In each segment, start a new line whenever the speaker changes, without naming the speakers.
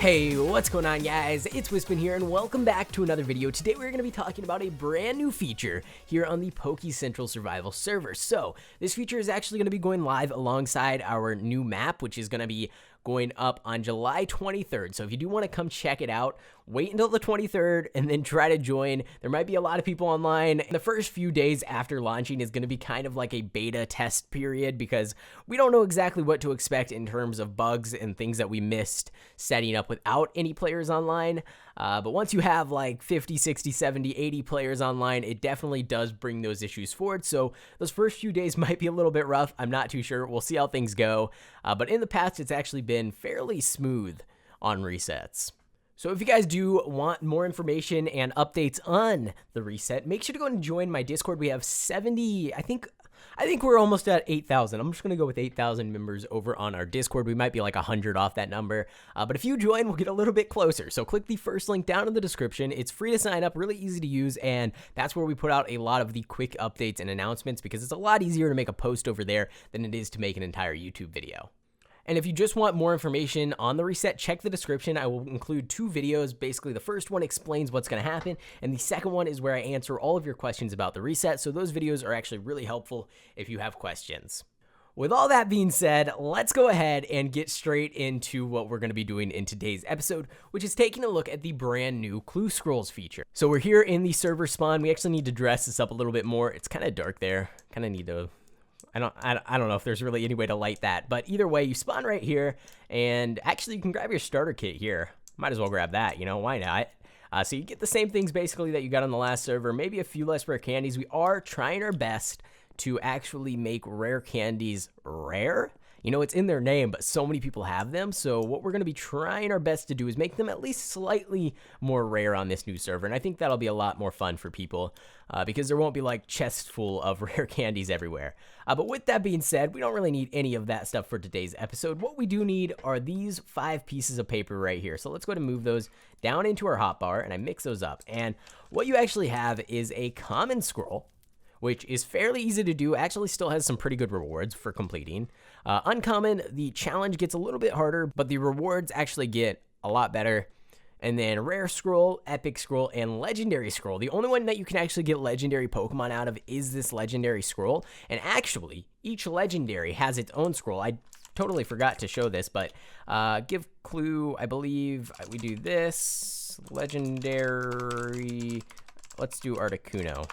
Hey, what's going on guys? It's Wispin here and welcome back to another video. Today we're going to be talking about a brand new feature here on the Pokey Central Survival server. So this feature is actually going to be going live alongside our new map, which is going to be going up on July 23rd. So if you do want to come check it out, wait until the 23rd and then try to join. There might be a lot of people online. The first few days after launching is going to be kind of like a beta test period because we don't know exactly what to expect in terms of bugs and things that we missed setting up without any players online. But once you have like 50, 60, 70, 80 players online, it definitely does bring those issues forward. So those first few days might be a little bit rough. I'm not too sure. We'll see how things go. But in the past, it's actually been fairly smooth on resets. So if you guys do want more information and updates on the reset, make sure to go and join my Discord. We have 70, I think we're almost at 8,000. I'm just going to go with 8,000 members over on our Discord. We might be like 100 off that number. But if you join, we'll get a little bit closer. So click the first link down in the description. It's free to sign up, really easy to use, and that's where we put out a lot of the quick updates and announcements because it's a lot easier to make a post over there than it is to make an entire YouTube video. And if you just want more information on the reset, check the description. I will include two videos. Basically, the first one explains what's going to happen, and the second one is where I answer all of your questions about the reset. So those videos are actually really helpful if you have questions. With all that being said, let's go ahead and get straight into what we're going to be doing in today's episode, which is taking a look at the brand new Clue Scrolls feature. So we're here in the server spawn. We actually need to dress this up a little bit more. It's kind of dark there. Kind of need to... I don't know if there's really any way to light that, but either way, you spawn right here, and actually you can grab your starter kit here. Might as well grab that, you know, why not? So you get the same things basically that you got on the last server, maybe a few less rare candies. We are trying our best to actually make rare candies rare. You know, it's in their name, but so many people have them. So what we're going to be trying our best to do is make them at least slightly more rare on this new server. And I think that'll be a lot more fun for people because there won't be like chests full of rare candies everywhere. But with that being said, we don't really need any of that stuff for today's episode. What we do need are these 5 pieces of paper right here. So let's go ahead and move those down into our hotbar and I mix those up. And what you actually have is a common scroll, which is fairly easy to do, actually still has some pretty good rewards for completing. Uncommon, the challenge gets a little bit harder, but the rewards actually get a lot better. And then Rare Scroll, Epic Scroll, and Legendary Scroll. The only one that you can actually get Legendary Pokemon out of is this Legendary Scroll. And actually, each Legendary has its own scroll. I totally forgot to show this, but give clue, I believe we do this. Legendary, let's do Articuno.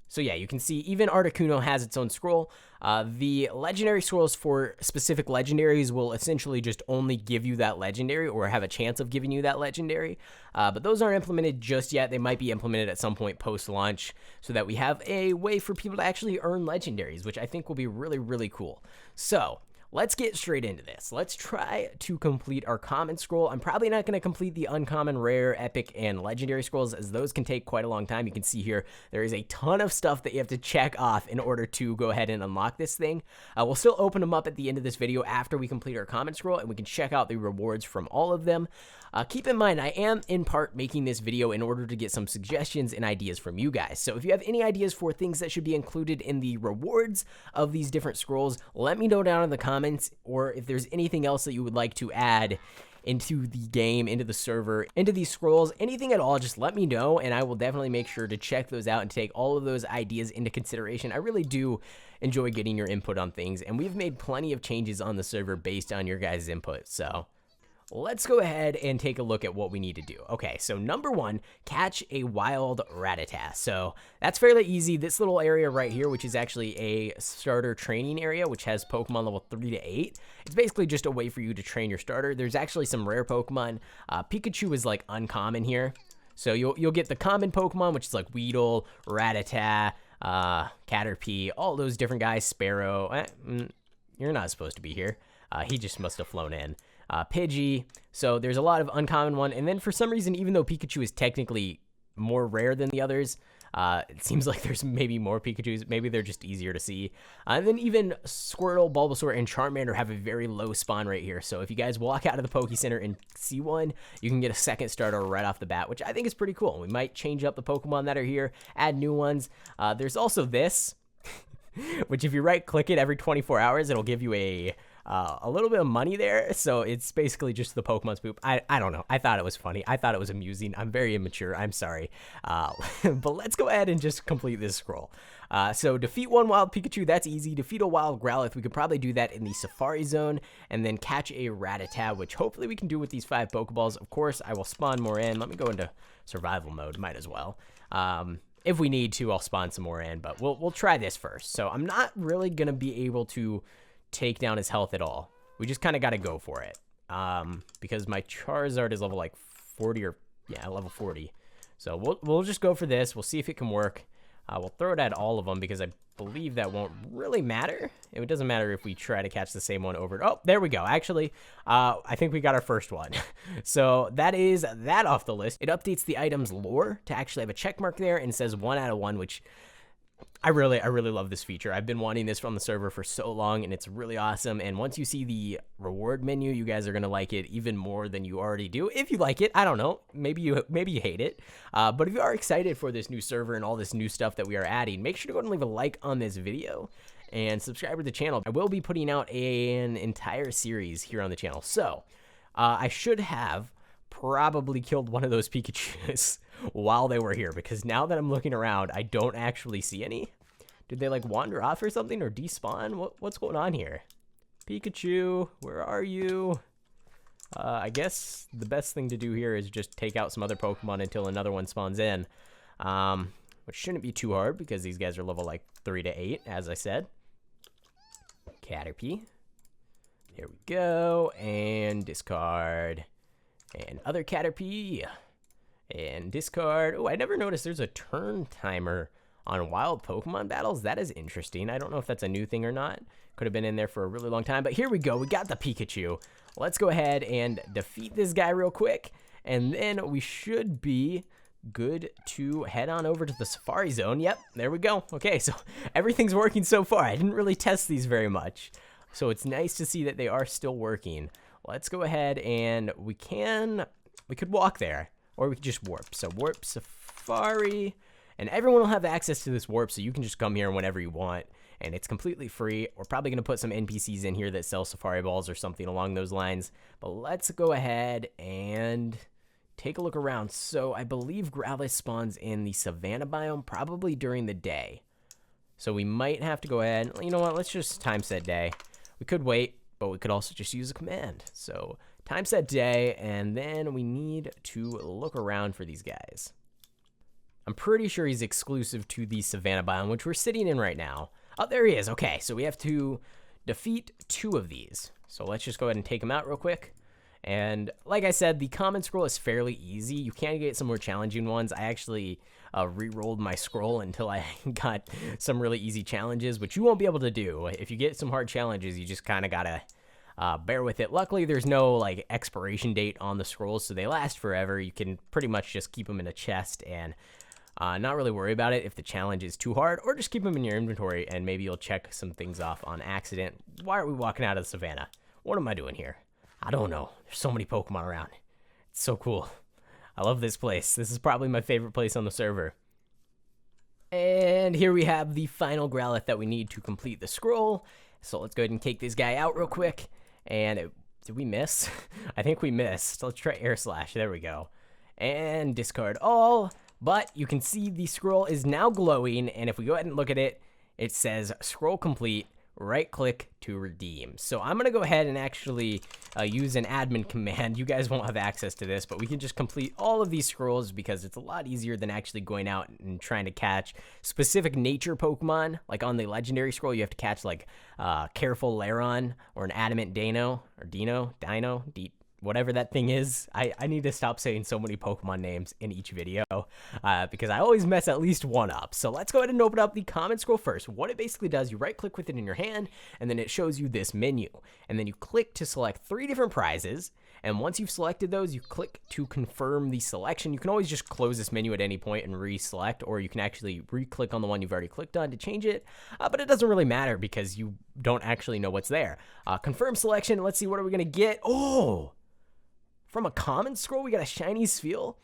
So yeah, you can see even Articuno has its own scroll. The legendary scrolls for specific legendaries will essentially just only give you that legendary or have a chance of giving you that legendary. But those aren't implemented just yet. They might be implemented at some point post-launch so that we have a way for people to actually earn legendaries, which I think will be really, really cool. So let's get straight into this. Let's try to complete our common scroll. I'm probably not going to complete the uncommon, rare, epic, and legendary scrolls as those can take quite a long time. You can see here there is a ton of stuff that you have to check off in order to go ahead and unlock this thing. We'll still open them up at the end of this video after we complete our common scroll, and we can check out the rewards from all of them. Keep in mind, I am in part making this video in order to get some suggestions and ideas from you guys. So if you have any ideas for things that should be included in the rewards of these different scrolls, let me know down in the comments, or if there's anything else that you would like to add into the game, into the server, into these scrolls, anything at all, just let me know, and I will definitely make sure to check those out and take all of those ideas into consideration. I really do enjoy getting your input on things, and we've made plenty of changes on the server based on your guys' input, so let's go ahead and take a look at what we need to do. Okay, so number 1, catch a wild Rattata. So that's fairly easy. This little area right here, which is actually a starter training area, which has Pokemon level 3 to 8. It's basically just a way for you to train your starter. There's actually some rare Pokemon. Pikachu is like uncommon here. So you'll get the common Pokemon, which is like Weedle, Rattata, Caterpie, all those different guys. Sparrow. You're not supposed to be here. He just must have flown in. Pidgey. So there's a lot of uncommon one. And then for some reason, even though Pikachu is technically more rare than the others, it seems like there's maybe more Pikachus. Maybe they're just easier to see. And then even Squirtle, Bulbasaur, and Charmander have a very low spawn rate here. So if you guys walk out of the Pokey Center and see one, you can get a second starter right off the bat, which I think is pretty cool. We might change up the Pokemon that are here, add new ones. There's also this, which if you right-click it every 24 hours, it'll give you a a little bit of money there. So it's basically just the Pokemon's poop. I don't know. I thought it was funny. I thought it was amusing. I'm very immature. I'm sorry. But let's go ahead and just complete this scroll. So defeat one wild Pikachu, that's easy. Defeat a wild Growlithe, we could probably do that in the Safari Zone, and then catch a Rattata, which hopefully we can do with these 5 Pokeballs. Of course, I will spawn more in. Let me go into survival mode, might as well. If we need to, I'll spawn some more in, but we'll try this first. So I'm not really going to be able to take down his health at all. We just kind of got to go for it, because my Charizard is level like 40 or, yeah, level 40. So we'll just go for this. We'll see if it can work. We'll throw it at all of them because I believe that won't really matter. It doesn't matter if we try to catch the same one over. Oh, there we go. Actually, I think we got our first one. So that is that off the list. It updates the item's lore to actually have a check mark there, and it says 1 out of 1, which I really love this feature. I've been wanting this from the server for so long, and it's really awesome. And once you see the reward menu, you guys are gonna like it even more than you already do. If you like it, I don't know. Maybe you hate it. But if you are excited for this new server and all this new stuff that we are adding, make sure to go and leave a like on this video and subscribe to the channel. I will be putting out an entire series here on the channel. So I should have probably killed one of those Pikachus while they were here, because now that I'm looking around, I don't actually see any. Did they like wander off or something, or despawn? What's going on here? Pikachu, where are you? I guess the best thing to do here is just take out some other Pokemon until another one spawns in, which shouldn't be too hard because these guys are level like 3 to 8, as I said. Caterpie. There we go, and discard. And other Caterpie. And discard. Oh, I never noticed there's a turn timer on wild Pokemon battles. That is interesting. I don't know if that's a new thing or not. Could have been in there for a really long time. But here we go. We got the Pikachu. Let's go ahead and defeat this guy real quick. And then we should be good to head on over to the Safari Zone. Yep, there we go. Okay, so everything's working so far. I didn't really test these very much. So it's nice to see that they are still working. Let's go ahead and we could walk there, or we could just warp. So warp Safari, and everyone will have access to this warp, so you can just come here whenever you want, and it's completely free. We're probably going to put some NPCs in here that sell Safari Balls or something along those lines, but let's go ahead and take a look around. So I believe Growlithe spawns in the Savannah biome probably during the day, so we might have to go ahead. You know what? Let's just time set day. We could wait, but we could also just use a command. So time set day, and then we need to look around for these guys. I'm pretty sure he's exclusive to the Savannah biome, which we're sitting in right now. Oh, there he is. Okay, so we have to defeat 2 of these. So let's just go ahead and take them out real quick. And like I said, the common scroll is fairly easy. You can get some more challenging ones. I actually re-rolled my scroll until I got some really easy challenges, which you won't be able to do. If you get some hard challenges, you just kind of gotta bear with it. Luckily, there's no like expiration date on the scrolls, so they last forever. You can pretty much just keep them in a chest and not really worry about it if the challenge is too hard, or just keep them in your inventory and maybe you'll check some things off on accident. Why are we walking out of the savannah? What am I doing here? I don't know. There's so many Pokemon around. It's so cool. I love this place. This is probably my favorite place on the server. And here we have the final Growlithe that we need to complete the scroll. So let's go ahead and take this guy out real quick. And did we miss? I think we missed. Let's try Air Slash. There we go. And discard all. But you can see the scroll is now glowing. And if we go ahead and look at it, it says scroll complete. Right click to redeem. So I'm gonna go ahead and actually use an admin command. You guys won't have access to this, but we can just complete all of these scrolls because it's a lot easier than actually going out and trying to catch specific nature Pokemon. Like on the legendary scroll, you have to catch like Careful Laron or an Adamant Dino or Dino, whatever that thing is. I need to stop saying so many Pokemon names in each video because I always mess at least one up. So let's go ahead and open up the common scroll first. What it basically does, you right click with it in your hand and then it shows you this menu. And then you click to select 3 different prizes. And once you've selected those, you click to confirm the selection. You can always just close this menu at any point and reselect, or you can actually re-click on the one you've already clicked on to change it. But it doesn't really matter because you don't actually know what's there. Confirm selection. Let's see, what are we going to get? Oh! From a common scroll, we got a shiny Spheal.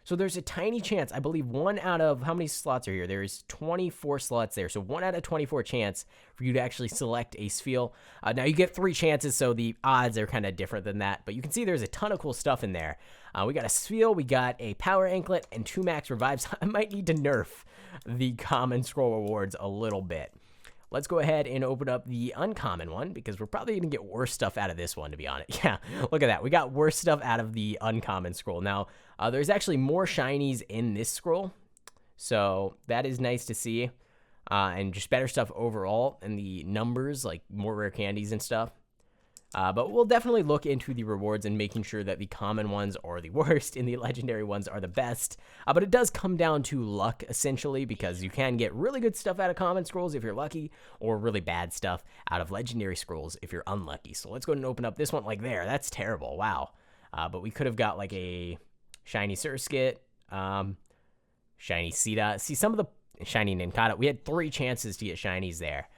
So there's a tiny chance, I believe 1 out of, how many slots are here? There's 24 slots there. So 1 out of 24 chance for you to actually select a Spheal. Now you get 3 chances, so the odds are kind of different than that. But you can see there's a ton of cool stuff in there. We got a Spheal, we got a Power Anklet, and 2 Max Revives. I might need to nerf the common scroll rewards a little bit. Let's go ahead and open up the uncommon one, because we're probably going to get worse stuff out of this one, to be honest. Yeah, look at that. We got worse stuff out of the uncommon scroll. Now, there's actually more shinies in this scroll, so that is nice to see. And just better stuff overall, and the numbers, like more rare candies and stuff. But we'll definitely look into the rewards and making sure that the common ones are the worst and the legendary ones are the best. But it does come down to luck, essentially, because you can get really good stuff out of common scrolls if you're lucky, or really bad stuff out of legendary scrolls if you're unlucky. So let's go ahead and open up this one. Like there, that's terrible. Wow. But we could have got like a shiny Surskit, shiny Sita. See, some of the shiny Nincada, we had 3 chances to get shinies there.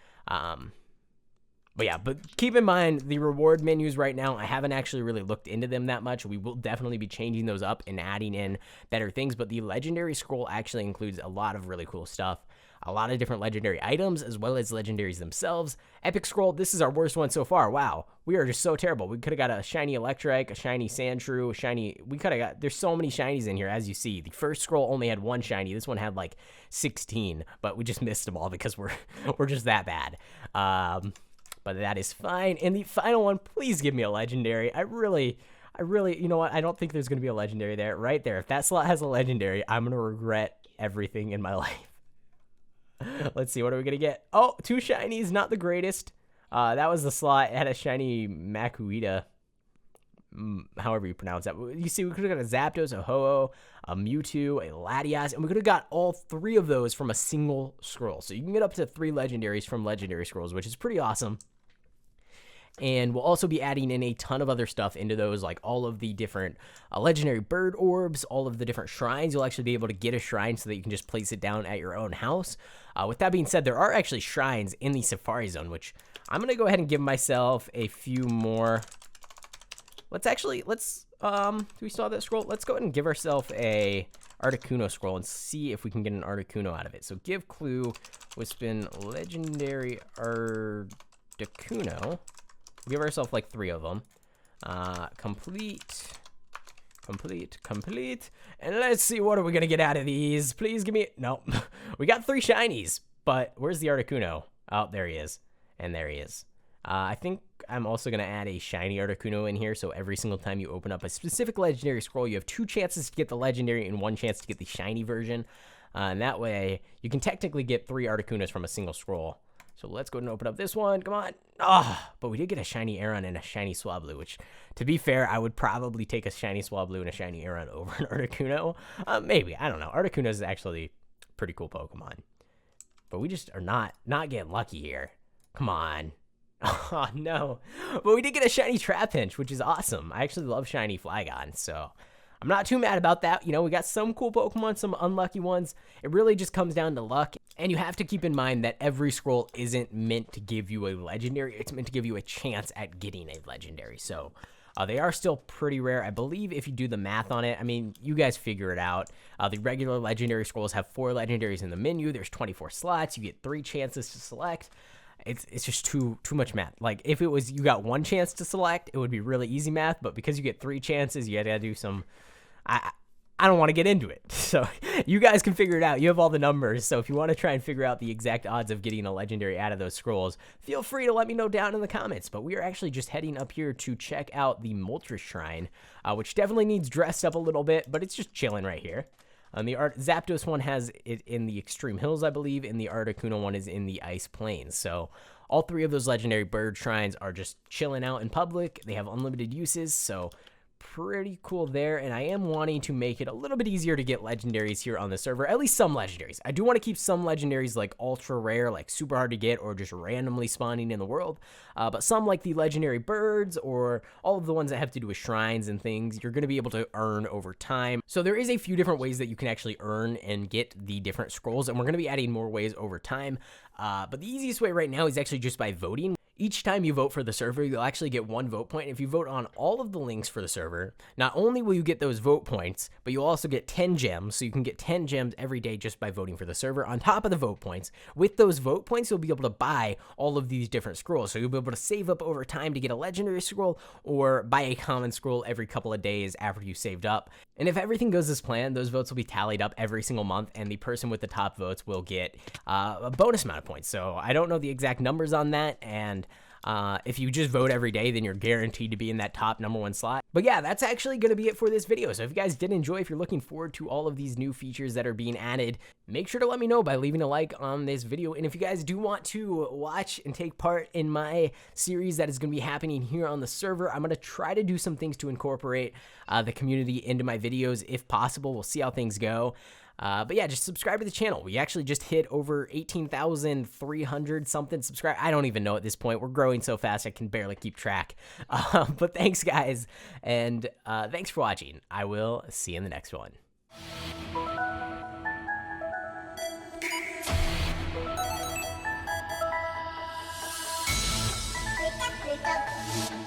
But yeah, but keep in mind, the reward menus right now, I haven't actually really looked into them that much. We will definitely be changing those up and adding in better things, but the legendary scroll actually includes a lot of really cool stuff. A lot of different legendary items, as well as legendaries themselves. Epic Scroll, this is our worst one so far. Wow, we are just so terrible. We could have got a shiny Electrike, a shiny Sandshrew, a shiny... We could have got... There's so many shinies in here, as you see. The first scroll only had 1 shiny. This one had like 16, but we just missed them all because we're just that bad. But that is fine. And the final one, please give me a legendary. I really, you know what? I don't think there's going to be a legendary there. Right there. If that slot has a legendary, I'm going to regret everything in my life. Let's see. What are we going to get? Oh, 2 shinies. Not the greatest. That was the slot. It had a shiny Makuhita. However you pronounce that. You see, we could have got a Zapdos, a Ho-Oh, a Mewtwo, a Latias, and we could have got all 3 of those from a single scroll. So you can get up to 3 legendaries from legendary scrolls, which is pretty awesome. And we'll also be adding in a ton of other stuff into those, like all of the different legendary bird orbs, all of the different shrines. You'll actually be able to get a shrine so that you can just place it down at your own house. With that being said, there are actually shrines in the Safari Zone, which I'm going to go ahead and give myself a few more. Do we still have that scroll? Let's go ahead and give ourselves a Articuno scroll and see if we can get an Articuno out of it. So give clue, Wispin, legendary Articuno. Give ourselves like 3 of them. Complete. And let's see, what are we going to get out of these? Please give me... No. We got 3 shinies, but where's the Articuno? Oh, there he is. And there he is. I think I'm also going to add a shiny Articuno in here, so every single time you open up a specific legendary scroll, you have 2 chances to get the legendary and 1 chance to get the shiny version. And that way, you can technically get 3 Articunos from a single scroll. So let's go ahead and open up this one. Come on. But we did get a shiny Aron and a shiny Swablu, which, to be fair, I would probably take a shiny Swablu and a shiny Aron over an Articuno. Maybe. I don't know. Articuno is actually a pretty cool Pokemon. But we just are not getting lucky here. Come on. Oh, no. But we did get a shiny Trapinch, which is awesome. I actually love shiny Flygon, so I'm not too mad about that. You know, we got some cool Pokemon, some unlucky ones. It really just comes down to luck. And you have to keep in mind that every scroll isn't meant to give you a legendary. It's meant to give you a chance at getting a legendary. So they are still pretty rare. I believe if you do the math on it, I mean, you guys figure it out. The regular legendary scrolls have 4 legendaries in the menu. There's 24 slots. You get 3 chances to select. It's just too much math. Like, if it was you got 1 chance to select, it would be really easy math. But because you get 3 chances, you gotta do some... I don't want to get into it. So you guys can figure it out. You have all the numbers. So if you want to try and figure out the exact odds of getting a legendary out of those scrolls, feel free to let me know down in the comments. But we are actually just heading up here to check out the Moltres Shrine, which definitely needs dressed up a little bit, but it's just chilling right here. The Zapdos one has it in the Extreme Hills, I believe, and the Articuno one is in the Ice Plains. So all 3 of those legendary bird shrines are just chilling out in public. They have unlimited uses, so pretty cool there. And I am wanting to make it a little bit easier to get legendaries here on the server, at least some legendaries. I do want to keep some legendaries like ultra rare, like super hard to get, or just randomly spawning in the world. But some like the legendary birds or all of the ones that have to do with shrines and things, you're going to be able to earn over time. So there is a few different ways that you can actually earn and get the different scrolls, and we're going to be adding more ways over time. But the easiest way right now is actually just by voting. Each time you vote for the server, you'll actually get 1 vote point. If you vote on all of the links for the server, not only will you get those vote points, but you'll also get 10 gems. So you can get 10 gems every day just by voting for the server on top of the vote points. With those vote points, you'll be able to buy all of these different scrolls. So you'll be able to save up over time to get a legendary scroll or buy a common scroll every couple of days after you saved up. And if everything goes as planned, those votes will be tallied up every single month, and the person with the top votes will get a bonus amount of points. So I don't know the exact numbers on that, and if you just vote every day, then you're guaranteed to be in that top #1 slot. But yeah, that's actually going to be it for this video. So if you guys did enjoy, if you're looking forward to all of these new features that are being added, make sure to let me know by leaving a like on this video. And if you guys do want to watch and take part in my series that is going to be happening here on the server, I'm going to try to do some things to incorporate the community into my videos if possible. We'll see how things go. But yeah, just subscribe to the channel. We actually just hit over 18,300 something subscribe. I don't even know at this point. We're growing so fast I can barely keep track. But thanks, guys, and thanks for watching. I will see you in the next one.
Click up.